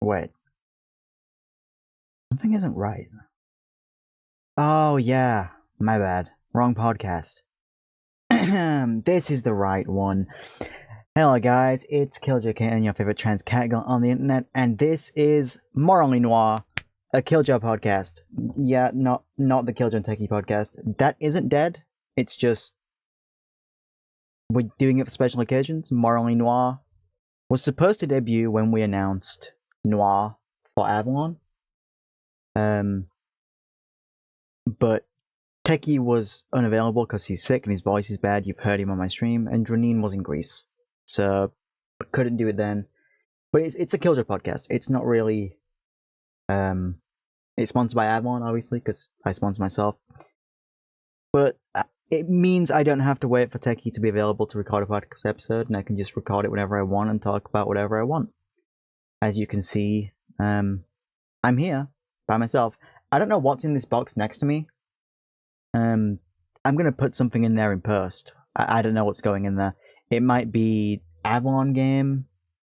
Wait. Something isn't right. Oh, yeah. My bad. Wrong podcast. This is the right one. Hello, guys. It's Kiljo, and your favorite trans cat girl on the internet, and this is Morally Noir, a Kiljó podcast. Yeah, not the Kiljo and Techie podcast. That isn't dead. It's just we're doing it for special occasions. Morally Noir was supposed to debut when we announced Noir for Avalon. But Techie was unavailable because he's sick and his voice is bad. You've heard him on my stream, and Draneen was in Greece, so couldn't do it then. But it's a Kiljó podcast. It's not really. It's sponsored by Avalon, obviously, because I sponsor myself. But it means I don't have to wait for Techie to be available to record a podcast episode, and I can just record it whenever I want and talk about whatever I want. As you can see, I'm here by myself. I don't know what's in this box next to me. I'm gonna put something in there in post. I don't know what's going in there. It might be Avalon game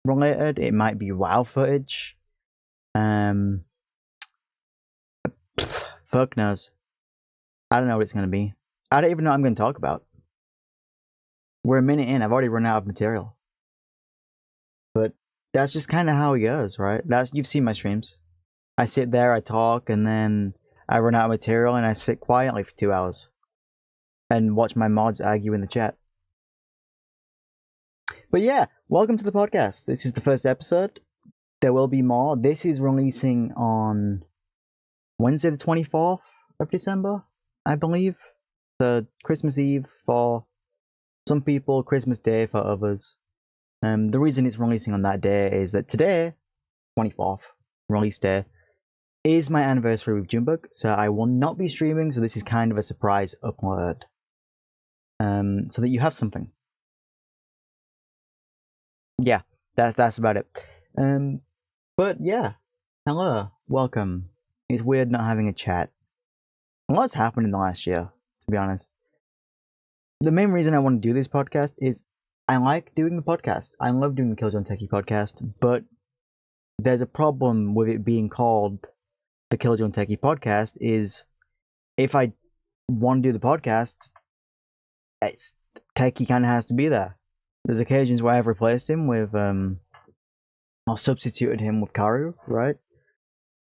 related. It might be WoW footage. Fuck knows. I don't know what it's gonna be. I don't even know what I'm gonna talk about. We're a minute in. I've already run out of material. But that's just kind of how it goes, right? You've seen my streams. I sit there, I talk, and then I run out of material, and I sit quietly for 2 hours and watch my mods argue in the chat. But yeah, welcome to the podcast. This is the first episode. There will be more. This is releasing on Wednesday the 24th of December, I believe. So Christmas Eve for some people, Christmas Day for others. The reason it's releasing on that day is that today, 24th, release day, is my anniversary with Junebug, so I will not be streaming, so this is kind of a surprise upload. So that you have something. Yeah, that's about it. But yeah, hello, welcome. It's weird not having a chat. A lot's happened in the last year, to be honest. The main reason I want to do this podcast is I like doing the podcast. I love doing the Kiljó and Techie podcast, but there's a problem with it being called the Kiljó and Techie podcast. Is if I want to do the podcast, Techie kind of has to be there. There's occasions where I've replaced him with, or substituted him with Karu, right?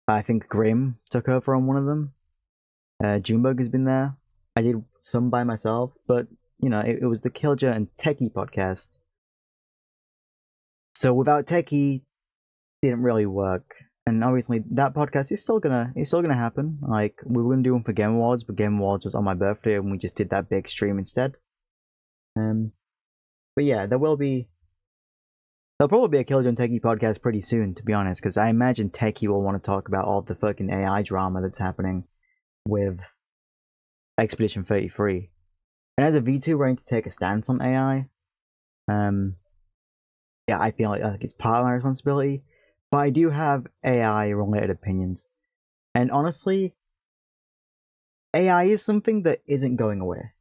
I think Grim took over on one of them. Junebug has been there. I did some by myself, but you know, it was the Kiljó and Techie podcast. So without Techie, it didn't really work. And obviously, that podcast is still gonna happen. Like, we were gonna do one for Game Awards, but Game Awards was on my birthday, and we just did that big stream instead. But yeah, there'll probably be a Kiljó and Techie podcast pretty soon, to be honest, because I imagine Techie will want to talk about all the fucking AI drama that's happening with Expedition 33. And as a Vtuber, I need to take a stance on AI. Yeah, I feel like it's part of my responsibility. But I do have AI-related opinions. And honestly, AI is something that isn't going away.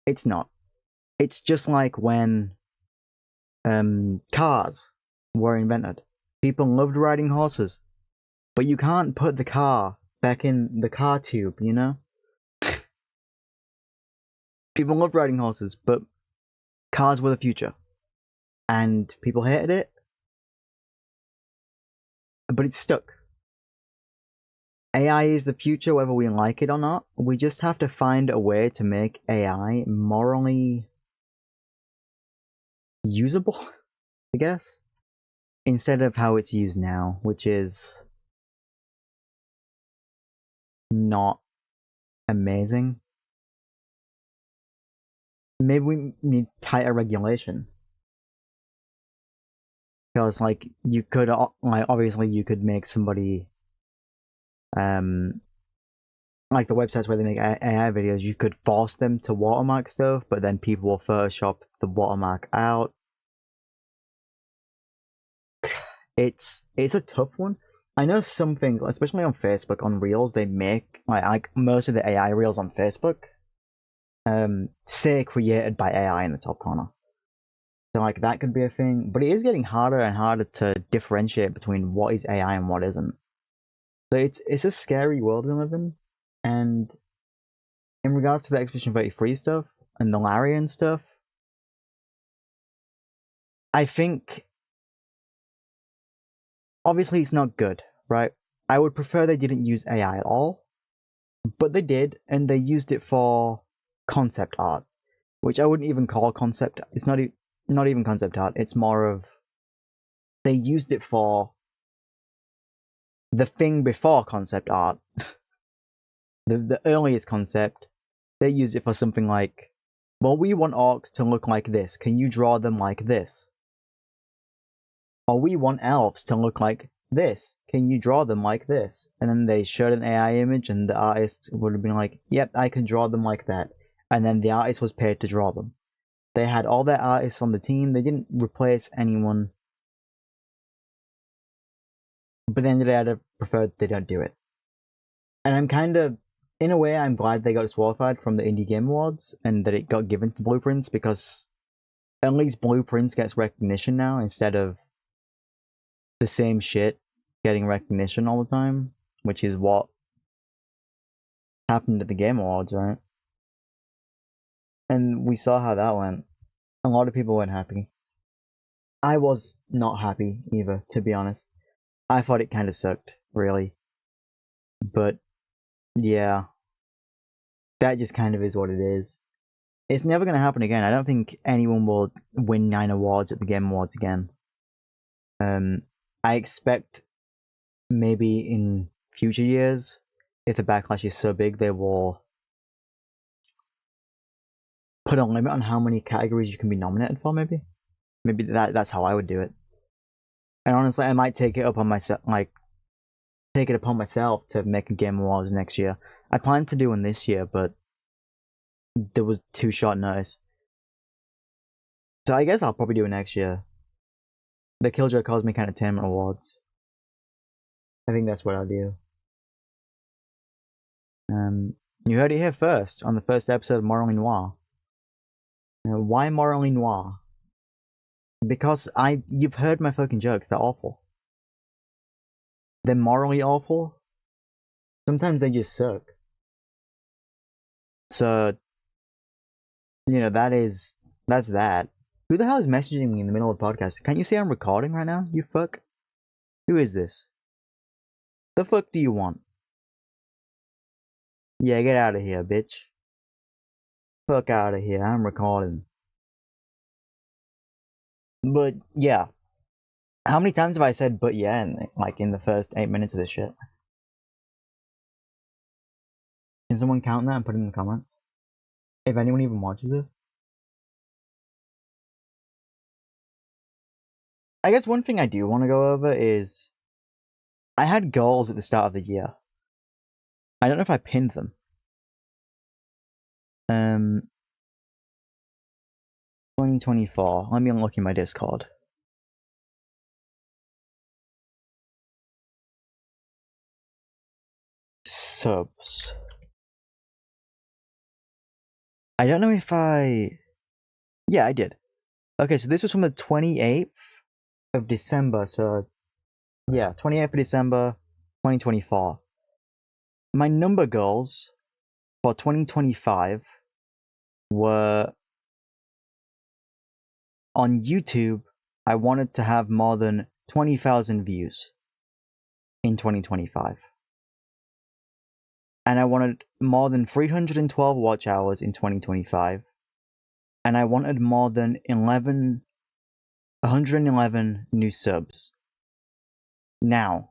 It's not. It's just like when cars were invented. People loved riding horses. But you can't put the car back in the car tube, you know? People loved riding horses, but cars were the future. And people hated it. But it's stuck. AI is the future whether we like it or not. We just have to find a way to make AI morally usable, I guess, instead of how it's used now, which is not amazing. Maybe we need tighter regulation. Because, like, you could, like, obviously you could make somebody, like the websites where they make AI videos, you could force them to watermark stuff, but then people will Photoshop the watermark out. It's a tough one. I know some things, especially on Facebook, on Reels, they make, like most of the AI Reels on Facebook, say created by AI in the top corner. So like that could be a thing, but it is getting harder and harder to differentiate between what is AI and what isn't. So it's a scary world we live in. And in regards to the Expedition 33 stuff and the Larian stuff, I think obviously it's not good, right? I would prefer they didn't use AI at all, but they did, and they used it for concept art, which I wouldn't even call concept. It's not even concept art. It's more of they used it for the thing before concept art, the earliest concept. They used it for something like, well, we want orcs to look like this. Can you draw them like this? Or we want elves to look like this. Can you draw them like this? And then they showed an AI image, and the artist would have been like, yep, I can draw them like that. And then the artist was paid to draw them. They had all their artists on the team. They didn't replace anyone. But then I'd prefer they don't do it. And I'm kind of, in a way, I'm glad they got disqualified from the Indie Game Awards and that it got given to Blueprints, because at least Blueprints gets recognition now instead of the same shit getting recognition all the time, which is what happened at the Game Awards, right? And we saw how that went. A lot of people weren't happy. I was not happy either, to be honest. I thought it kind of sucked, really. But, yeah. That just kind of is what it is. It's never going to happen again. I don't think anyone will win 9 awards at the Game Awards again. I expect maybe in future years, if the backlash is so big, they will put a limit on how many categories you can be nominated for, maybe. Maybe that's how I would do it. And honestly, I might take it upon myself, to make a Game Awards next year. I planned to do one this year, but there was too short notice. So I guess I'll probably do it next year. The Kiljo Cosmic Entertainment Awards. I think that's what I'll do. You heard it here first on the first episode of Morally Noir. Why Morally Noir? Because you've heard my fucking jokes. They're awful. They're morally awful. Sometimes they just suck. So, that's that. Who the hell is messaging me in the middle of the podcast? Can't you see I'm recording right now, you fuck? Who is this? The fuck do you want? Yeah, get out of here, bitch. Fuck out of here, I'm recording. But, yeah. How many times have I said but yeah in the first 8 minutes of this shit? Can someone count that and put it in the comments? If anyone even watches this? I guess one thing I do want to go over is I had goals at the start of the year. I don't know if I pinned them. 2024. Let me look in my Discord. Subs. I don't know if I... Yeah, I did. Okay, so this was from the 28th of December, so... Yeah, 28th of December, 2024. My number goals for 2025 were... On YouTube, I wanted to have more than 20,000 views in 2025. And I wanted more than 312 watch hours in 2025. And I wanted more than 111 new subs. Now,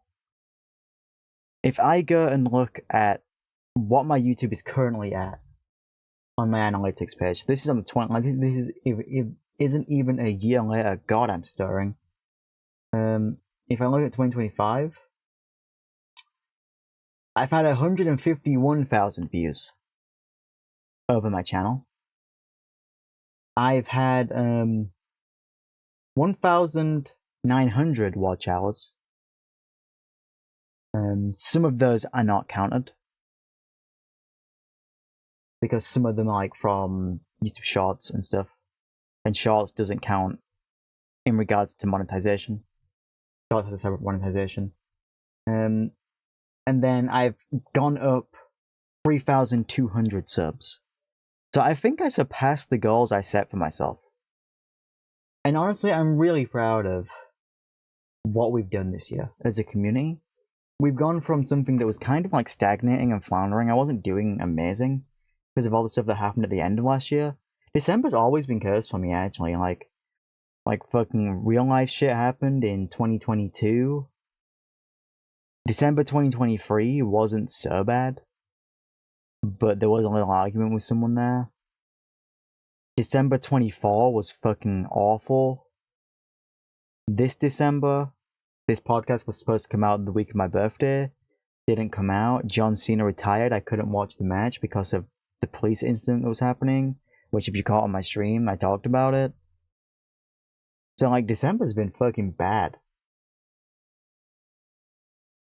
if I go and look at what my YouTube is currently at on my analytics page, this is on the 20. Like this is isn't even a year later. God, I'm stirring. If I look at 2025, I've had 151,000 views over my channel. I've had 1,900 watch hours. Some of those are not counted because some of them are like from YouTube Shorts and stuff, and Shorts doesn't count in regards to monetization. Shorts has a separate monetization. And then I've gone up 3,200 subs. So I think I surpassed the goals I set for myself. And honestly, I'm really proud of what we've done this year as a community. We've gone from something that was kind of like stagnating and floundering. I wasn't doing amazing because of all the stuff that happened at the end of last year. December's always been cursed for me, actually. Like fucking real life shit happened in 2022. December 2023 wasn't so bad, but there was a little argument with someone there. December 24 was fucking awful. This December, this podcast was supposed to come out the week of my birthday. Didn't come out. John Cena retired. I couldn't watch the match because of the police incident that was happening, which if you caught on my stream, I talked about it. So, like, December's been fucking bad.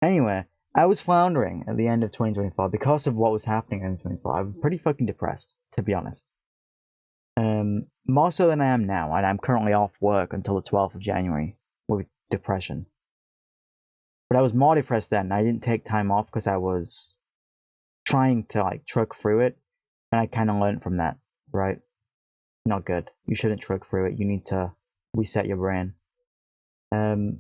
Anyway, I was floundering at the end of 2024 because of what was happening in 2024. I was pretty fucking depressed, to be honest. More so than I am now, and I'm currently off work until the 12th of January with depression. But I was more depressed then. I didn't take time off because I was trying to, like, truck through it, and I kind of learned from that, right? Not good. You shouldn't truck through it. You need to reset your brain. But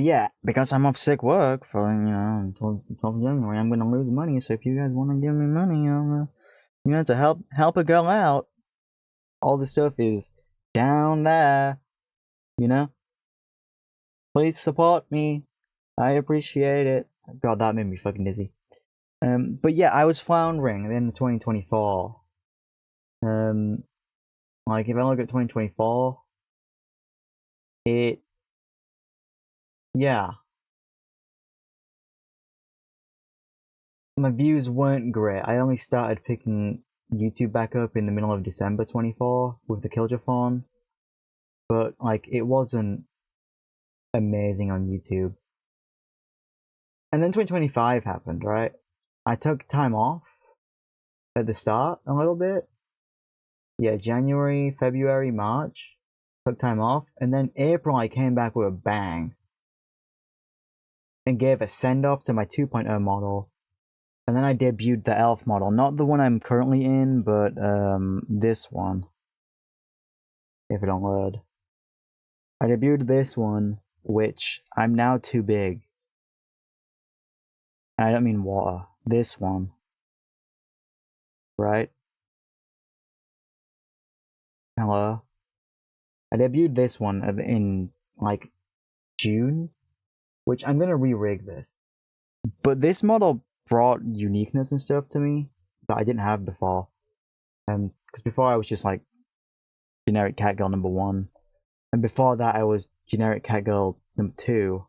yeah, because I'm off sick work for, until 12th of January, I'm gonna lose money. So if you guys want to give me money, to help a girl out, all the stuff is down there, Please support me. I appreciate it. God, that made me fucking dizzy. But yeah, I was floundering at the end of 2024. Like, if I look at 2024, yeah. My views weren't great. I only started picking YouTube back up in the middle of December 24 with the Kiljo phone. But, like, it wasn't amazing on YouTube. And then 2025 happened, right? I took time off at the start a little bit. Yeah, January, February, March. Took time off. And then April, I came back with a bang. And gave a send-off to my 2.0 model. And then I debuted the Elf model. Not the one I'm currently in, but this one. If it don't load. I debuted this one, which I'm now too big. I don't mean water. This one. Right? Hello? I debuted this one in, like, June, which I'm gonna re-rig this. But this model brought uniqueness and stuff to me that I didn't have before. Because before I was just, like, generic catgirl number 1. And before that I was generic catgirl number 2.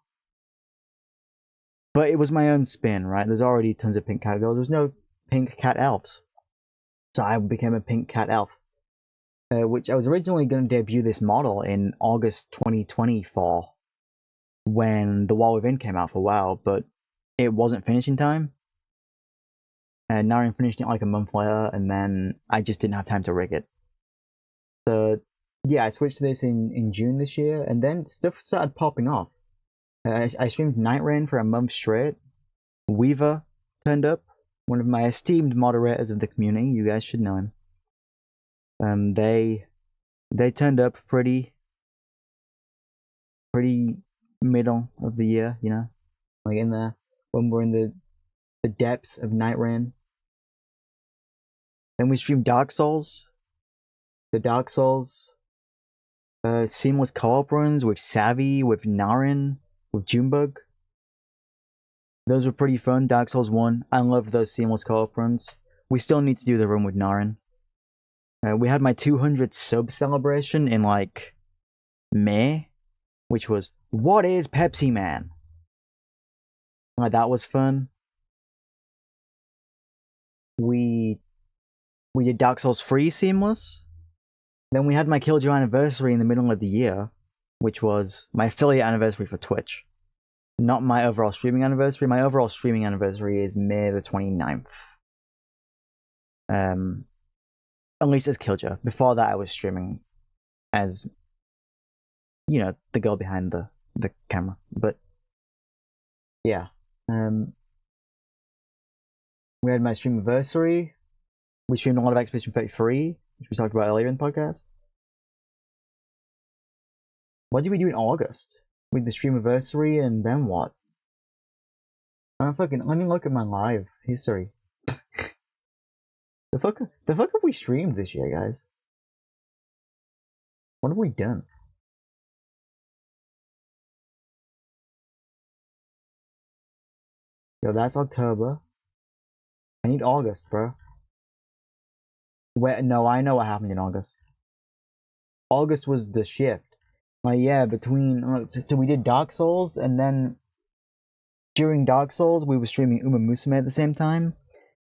But it was my own spin, right? There's already tons of pink catgirls. There's no pink cat elves. So I became a pink cat elf. Which I was originally going to debut this model in August 2024 when The Wall Within came out for WoW, but it wasn't finished in time. And now I'm finished it like a month later, and then I just didn't have time to rig it. So yeah, I switched to this in June this year, and then stuff started popping off. I streamed Night Rain for a month straight. Weaver turned up, one of my esteemed moderators of the community. You guys should know him. They turned up pretty middle of the year, like in there when we're in the depths of Night Rain. Then we streamed Dark Souls. The Dark Souls seamless co-op runs with Savvy, with Narin, with Junebug. Those were pretty fun. Dark Souls 1. I love those seamless co-op runs. We still need to do the run with Narin. We had my 200 sub celebration in, like, May, which was, what is Pepsi Man? Like, that was fun. We did Dark Souls 3 seamless. Then we had my Kiljo anniversary in the middle of the year, which was my affiliate anniversary for Twitch. Not my overall streaming anniversary. My overall streaming anniversary is May the 29th. At least as Kiljo. Before that, I was streaming as, you know, the girl behind the camera. But yeah, we had my stream anniversary. We streamed a lot of Expedition 33, which we talked about earlier in the podcast. What did we do in August? With the stream anniversary, and then what? Let me look at my live history. The fuck have we streamed this year, guys? What have we done? Yo, that's October. I need August, bro. Wait, no, I know what happened in August. August was the shift. Like, yeah, between... So we did Dark Souls, and then... During Dark Souls, we were streaming Uma Musume at the same time.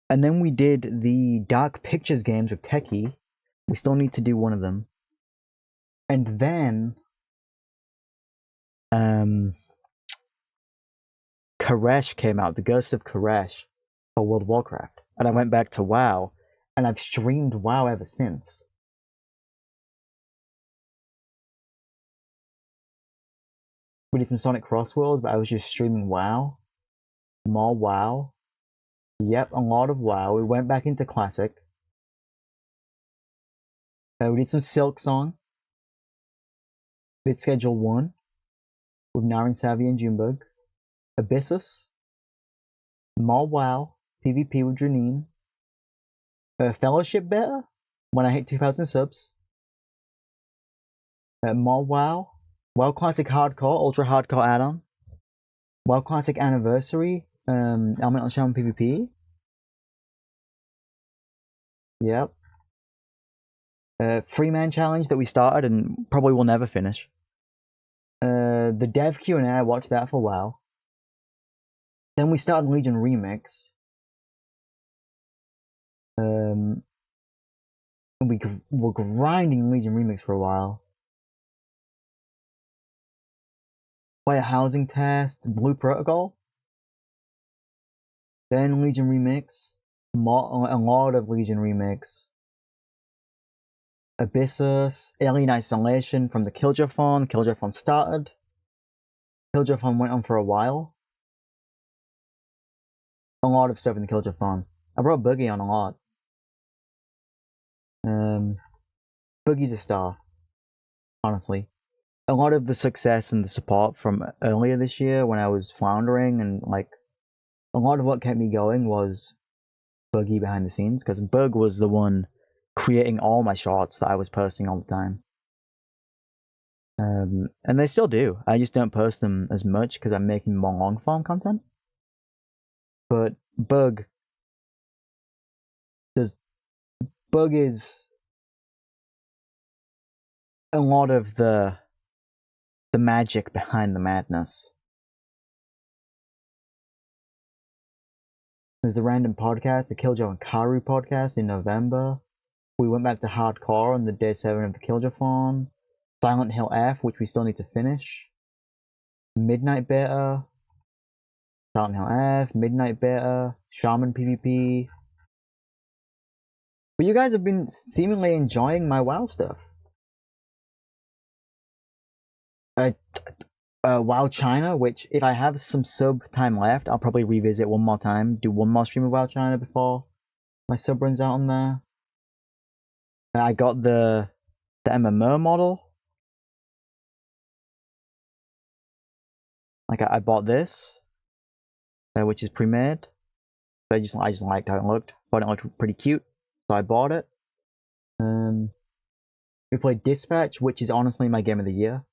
And then we did the Dark Pictures games with Techie. We still need to do one of them. And then... Koresh came out, the Ghost of Koresh, for World of Warcraft. And I went back to WoW. And I've streamed WoW ever since. We did some Sonic Crossworlds, but I was just streaming WoW. More WoW. Yep, a lot of WoW. We went back into Classic. We did some Silk Song. We did Schedule 1 with Naren, Savvy, and Junebug. Abyssus. More WoW. PvP with Janine. Fellowship Beta when I hit 2,000 subs. More WoW. WoW Classic Hardcore, Ultra Hardcore add-on. WoW Classic Anniversary, Elemental Shaman PvP. Yep. Freeman Challenge that we started and probably will never finish. The Dev Q&A, I watched that for a while. Then we started Legion Remix. And we were grinding Legion Remix for a while. Play a housing test, Blue Protocol. Then Legion Remix. A lot of Legion Remix. Abyssus, Alien Isolation from the Kiljo phone. Kiljo phone started. Kiljo phone went on for a while. A lot of stuff in the Kiljo phone. I brought Boogie on a lot. Boogie's a star, honestly. A lot of the success and the support from earlier this year when I was floundering, and like a lot of what kept me going was Boogie behind the scenes, because Bug was the one creating all my shorts that I was posting all the time. And they still do. I just don't post them as much because I'm making more long form content. But Bug is a lot of the magic behind the madness. There's the random podcast, the Kiljo and Karu podcast in November. We went back to hardcore on the day 7 of the Kiljophon. Silent Hill F, which we still need to finish. Midnight Beta. Silent Hill F, Midnight Beta, Shaman PvP. But you guys have been seemingly enjoying my WoW stuff. WoW China, which if I have some sub time left, I'll probably revisit one more time, do one more stream of WoW China before my sub runs out on there. I got the MMO model. Like I bought this, which is pre-made. I just liked how it looked. Thought it looked pretty cute, so I bought it. We played Dispatch, which is honestly my game of the year.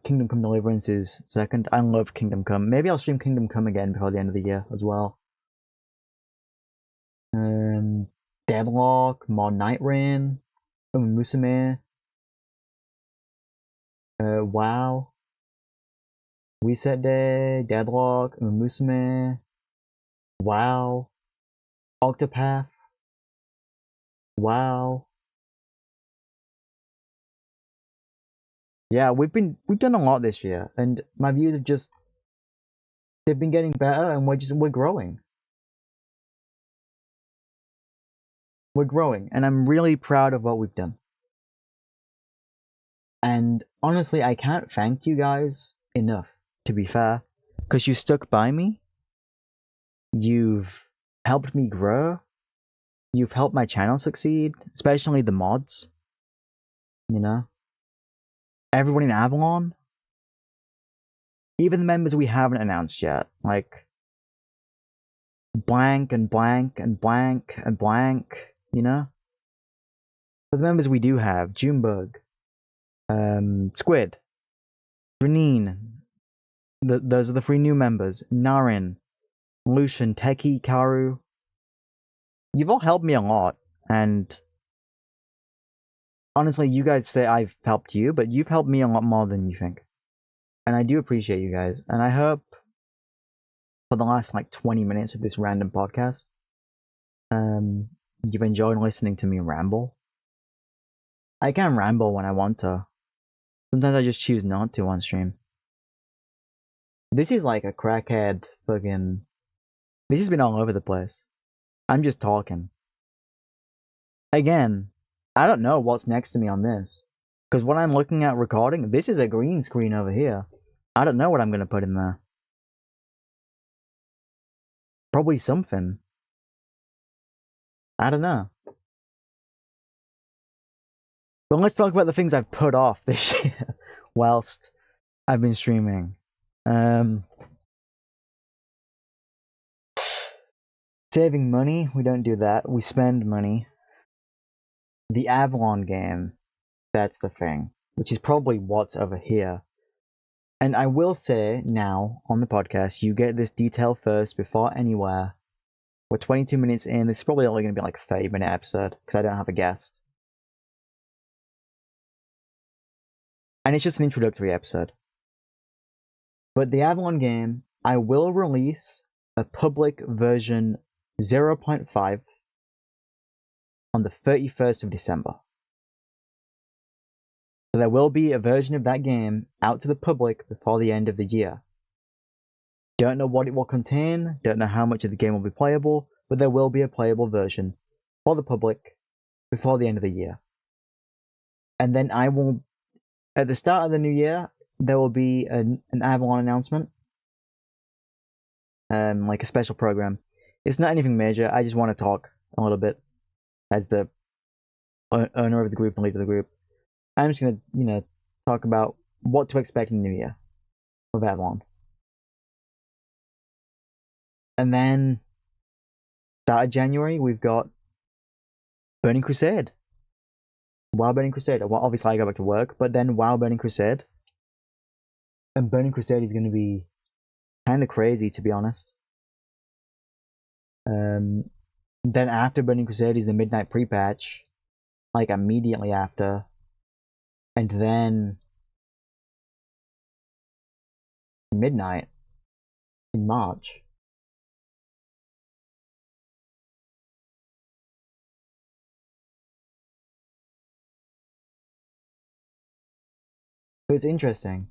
Kingdom Come Deliverance is second. I love Kingdom Come. Maybe I'll stream Kingdom Come again before the end of the year as well. Deadlock, more Night Rain, Musume, WoW, Reset Day, Deadlock, Musume, WoW, Octopath, WoW. Yeah, we've done a lot this year, and my views have they've been getting better, and we're growing. We're growing, and I'm really proud of what we've done. And honestly, I can't thank you guys enough, to be fair, because you stuck by me. You've helped me grow. You've helped my channel succeed, especially the mods. You know? Everyone in Avalon. Even the members we haven't announced yet. Like, blank and blank and blank and blank, you know? But the members we do have, Junebug, Squid, Renine, those are the 3 new members, Narin, Lucian, Teki, Karu. You've all helped me a lot, and honestly, you guys say I've helped you, but you've helped me a lot more than you think. And I do appreciate you guys, and I hope for the last 20 minutes of this random podcast, you've enjoyed listening to me ramble. I can ramble when I want to. Sometimes I just choose not to on stream. This is like a crackhead fucking... This has been all over the place. I'm just talking. Again, I don't know what's next to me on this. Because what I'm looking at recording, this is a green screen over here. I don't know what I'm going to put in there. Probably something. I don't know. But let's talk about the things I've put off this year whilst I've been streaming. Saving money, we don't do that. We spend money. The Avalon game, that's the thing. Which is probably what's over here. And I will say now, on the podcast, you get this detail first before anywhere. We're 22 minutes in. This is probably only going to be like a 30-minute episode, because I don't have a guest. And it's just an introductory episode. But the Avalon game, I will release a public version 0.5 on the 31st of December. So there will be a version of that game out to the public before the end of the year. Don't know what it will contain, don't know how much of the game will be playable, but there will be a playable version for the public before the end of the year. And then I will, at the start of the new year, there will be an Avalon announcement. Like a special program. It's not anything major, I just want to talk a little bit as the owner of the group and leader of the group. I'm just gonna, talk about what to expect in the new year with Avalon. And then, start of January, we've got Burning Crusade. WoW Burning Crusade. Well, obviously I go back to work, but then WoW Burning Crusade. And Burning Crusade is going to be kind of crazy, to be honest. Then after Burning Crusade is the Midnight Pre-Patch. Like, immediately after. And then... Midnight. In March. So it's interesting.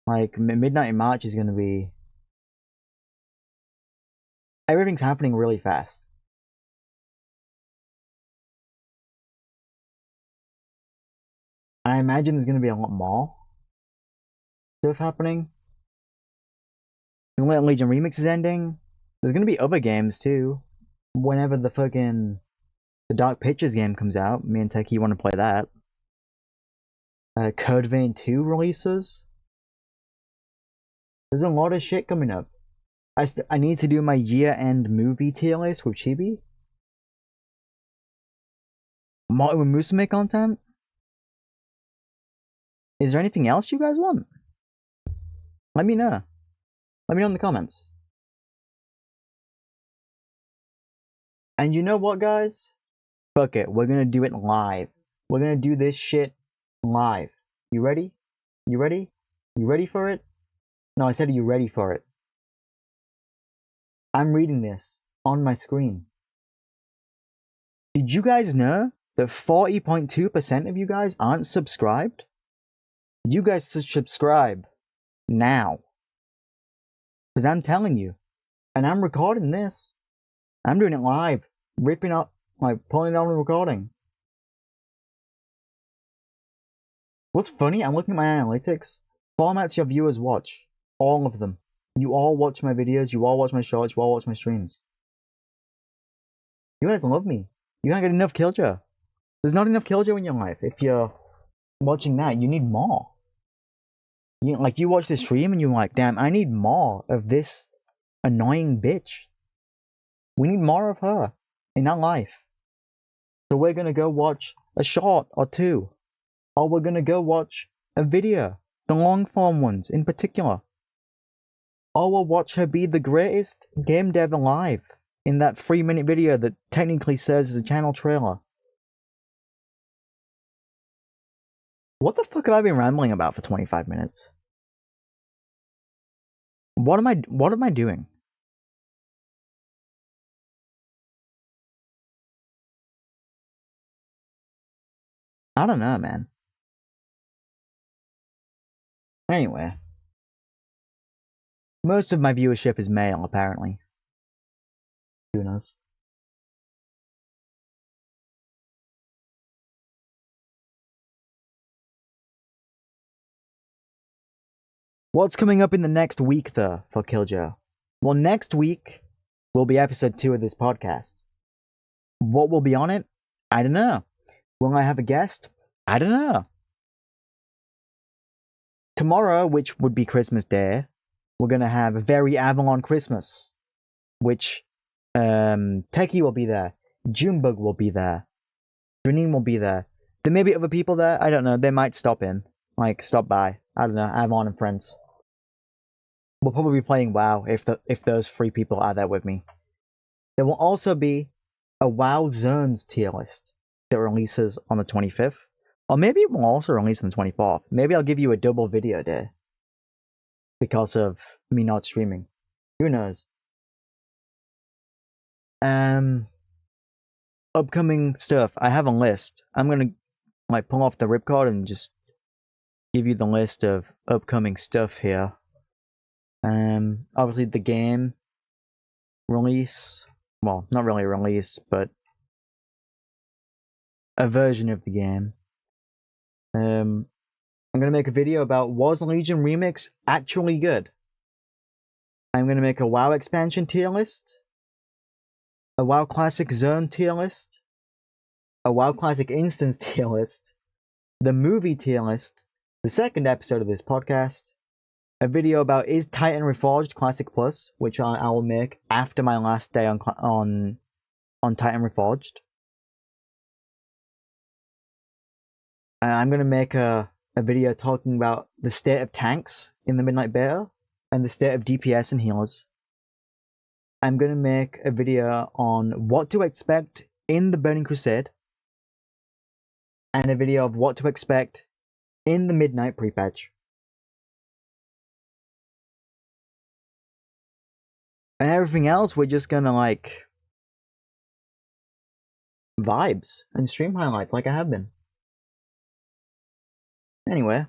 Like, Midnight in March is going to be... Everything's happening really fast. I imagine there's going to be a lot more stuff happening. The Legion Remix is ending. There's going to be other games too. Whenever the Dark Pictures game comes out, me and Teki want to play that. Code Vein 2 releases. There's a lot of shit coming up. I need to do my year-end movie tier list with Chibi. Martin with Musume content. Is there anything else you guys want? Let me know. Let me know in the comments. And you know what, guys? Fuck it. We're gonna do it live. We're gonna do this shit live. You ready? You ready? You ready for it? No, I said, are you ready for it? I'm reading this on my screen. Did you guys know that 40.2% of you guys aren't subscribed? You guys should subscribe. now. Because I'm telling you, and I'm recording this. I'm doing it live, ripping up, pulling it on and recording. What's funny, I'm looking at my analytics. Formats your viewers watch. All of them. You all watch my videos, you all watch my shorts, you all watch my streams. You guys love me. You can't get enough Kiljo. There's not enough Kiljo in your life. If you're watching that, you need more. You watch this stream and you're like, damn, I need more of this annoying bitch. We need more of her in our life. So we're gonna go watch a short or two. Or we're gonna go watch a video. The long form ones in particular. Or we'll watch her be the greatest game dev alive in that 3-minute video that technically serves as a channel trailer. What the fuck have I been rambling about for 25 minutes? What am I doing? I don't know, man. Anyway. Most of my viewership is male, apparently. Who knows? What's coming up in the next week, though, for Kiljo? Well, next week will be episode 2 of this podcast. What will be on it? I don't know. Will I have a guest? I don't know. Tomorrow, which would be Christmas Day, we're gonna have a very Avalon Christmas, which Techie will be there, Junebug will be there, Janine will be there. There may be other people there. I don't know. They might stop stop by. I don't know. Avalon and friends. We'll probably be playing WoW if those 3 people are there with me. There will also be a WoW Zones tier list that releases on the 25th. Or maybe it will also release on the 24th. Maybe I'll give you a double video day. Because of me not streaming. Who knows? Upcoming stuff. I have a list. I'm gonna pull off the ripcord and just give you the list of upcoming stuff here. Obviously the game release. Well, not really a release, but a version of the game. I'm gonna make a video about was Legion Remix actually good? I'm gonna make a WoW expansion tier list, a WoW Classic Zone tier list, a WoW Classic Instance tier list, the movie tier list, the second episode of this podcast, a video about is Titan Reforged Classic Plus, which I will make after my last day on Titan Reforged. I'm gonna make a video talking about the state of tanks in the Midnight Beta and the state of DPS and healers. I'm gonna make a video on what to expect in the Burning Crusade and a video of what to expect in the Midnight pre-patch. And everything else, we're just gonna vibes and stream highlights like I have been. Anyway,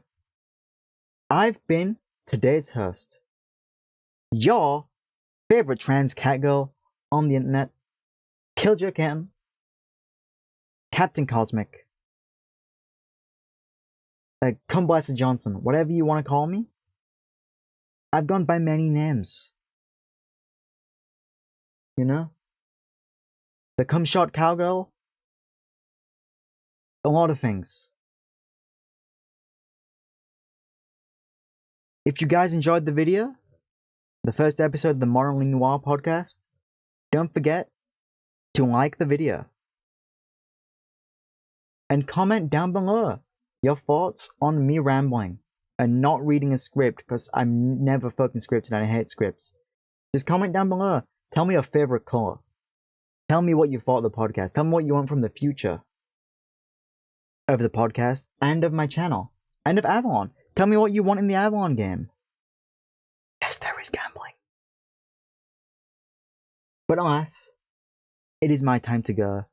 I've been today's host, your favorite trans cat girl on the internet, Kiljó Ken, Captain Cosmic, Come Blessed Johnson, whatever you want to call me. I've gone by many names. You know? The Come Shot Cowgirl. A lot of things. If you guys enjoyed the video, the first episode of the Morally Noir podcast, don't forget to like the video. And comment down below your thoughts on me rambling and not reading a script, because I'm never fucking scripted and I hate scripts. Just comment down below. Tell me your favorite color. Tell me what you thought of the podcast. Tell me what you want from the future of the podcast and of my channel and of Avalon. Tell me what you want in the Avalon game. Yes, there is gambling. But alas, it is my time to go,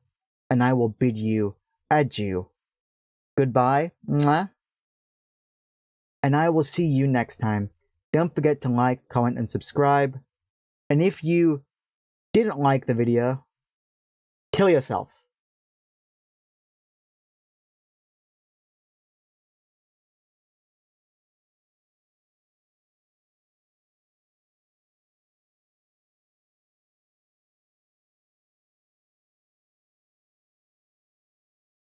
and I will bid you adieu. Goodbye, mwah. And I will see you next time Don't forget to like, comment, and subscribe. And if you didn't like the video, kill yourself.